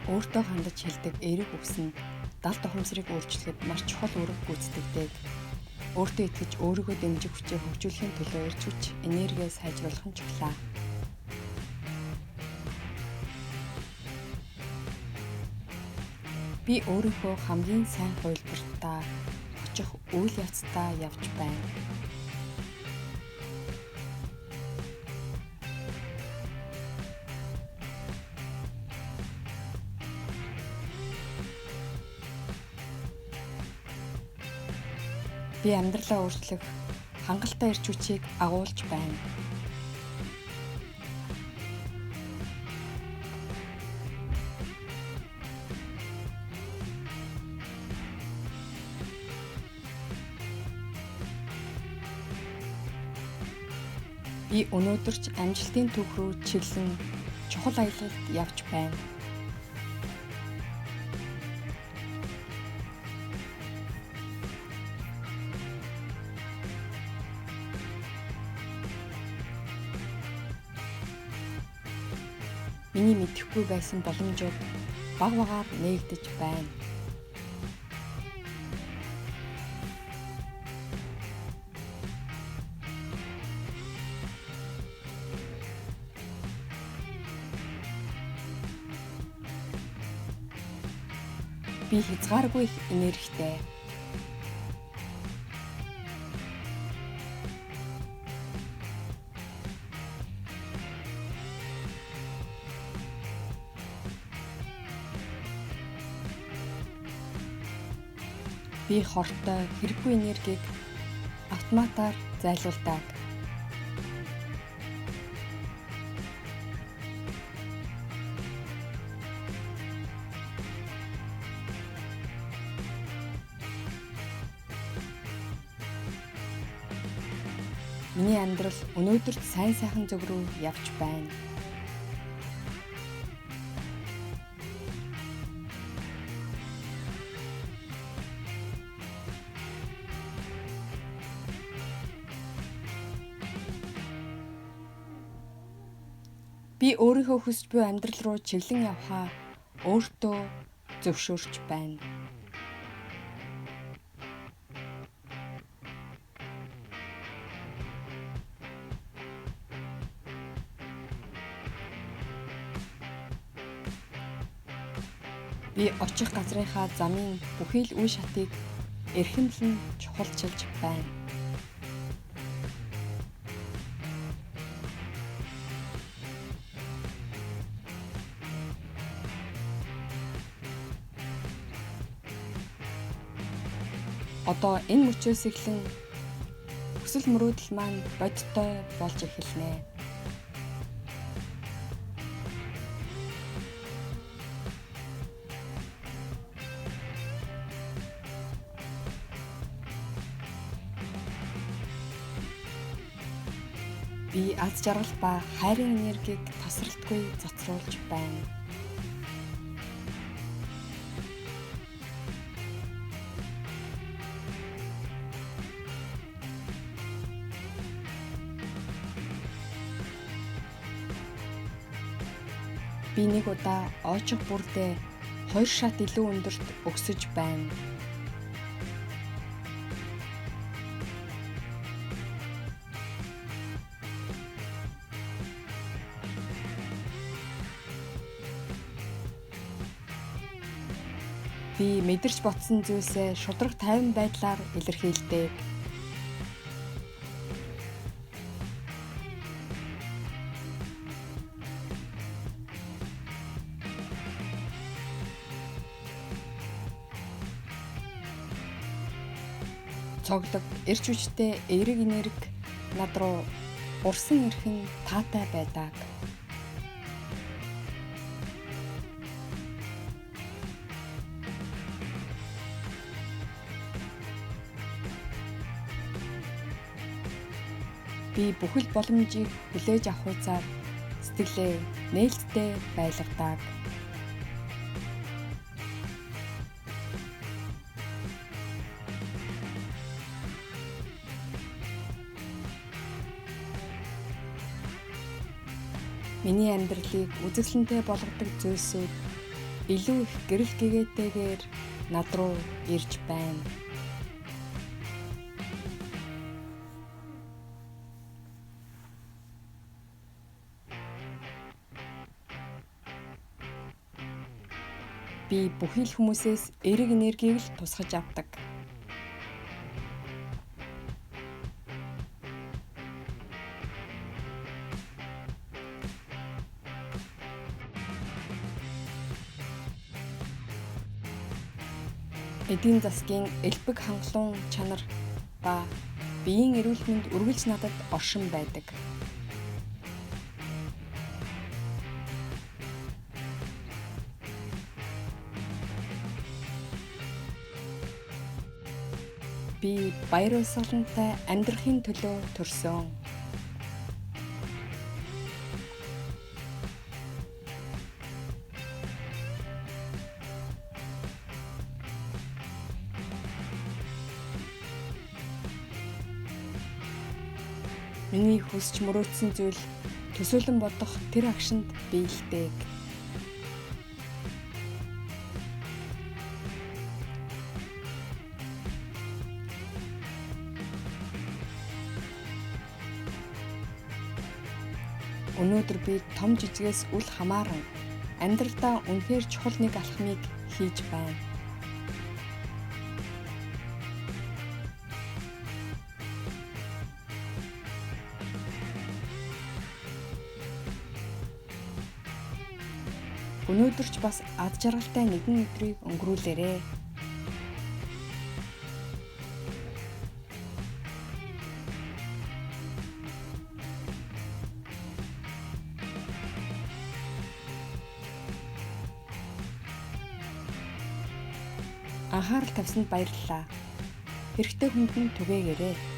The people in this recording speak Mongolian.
Өөртөө хандаж хэлдэг эерэг үгс нь далд ухамсарыг өөрчлөхөд маш чухал үүрэг гүйцэтгэдэг. Өөртөө итгэж өөрийгөө дэмжих хүчийг хөгжүүлэхийн төлөө эрч хүч, энергиээ сайжруулах нь чухлаа. Би өөрийнхөө хамгийн сайн хувилбартаа очих үйл явцдаа явж байна. Би амьдралаа өөрчлөх хангалттай эрч хүчийг агуулж байна. Би өнөөдөр ч амжилтын түүх рүү чиглэн чухал аялалд явж байна. Миний мэдэхгүй байсан боломжууд баг багаар нээгдэж байна. Би хязгааргүй их энергитэй. Би хортой хэрэггүй энергийг автоматар зайлуулдаг. Миний амьдрал өнөөдөр сайн сайхан зөв рүү явж байна. Би өөрийнхөө хүсэж буй амьдрал руу чиглэн явхаа өөртөө зөвшөөрч байна. Би очих газрынхаа замын бүхий л үе шатыг эрхэмлэн чухалчилж байна. Одоо энэ мөчөөс эхлэн хүсэл мөрөөдөл маань бодиттой болж эхэлнэ. Би аз жаргал ба хайрын энергийг тасралтгүй цацруулж байна. Би нэг удаа ойчих бүрдээ 2 шат илүү өндөрт өгсөж байна. Би мэдэрч ботсон зүйлсээ шудраг тайван байдлаар илэрхийлдэг. Цоглог, эрч хүчтэй эерэг энерги над руу урсан ирэх нь таатай байдаг. Би бүхэл боломжийг хүлээж авах хуйцаар сэтгэлээ нээлттэй байлгадаг. Миний амьдралыг үзэсгэлэнтэй болгодог зүйлсүүд илүү их гэрэл гэгээтэйгээр над руу ирж байна. Би бүхий л хүмүүсээс эерэг энергийг л тусгаж авдаг. Эдийн засгийн элбэг хангалуун чанар ба биеийн эрүүл мэнд үргэлж надад оршин байдаг. Би баяр баясгалантай амьдрахын төлөө төрсөн. Миний хүсч мөрөөдсөн зүйл төсөөлөн бодох тэр агшинд биелдэг. Өнөөдөр би том жижигээс үл хамааран амьдралдаа үнэхээр чухал нэг алхмыг хийж байна. Өнөөдөр ч бас ад жаргалтай нэгэн өдрийг өнгөрүүлээрэй. Анхаарал тавьсанд баярлалаа. Хэрэгтэй хүнд нь түгээгээрэй.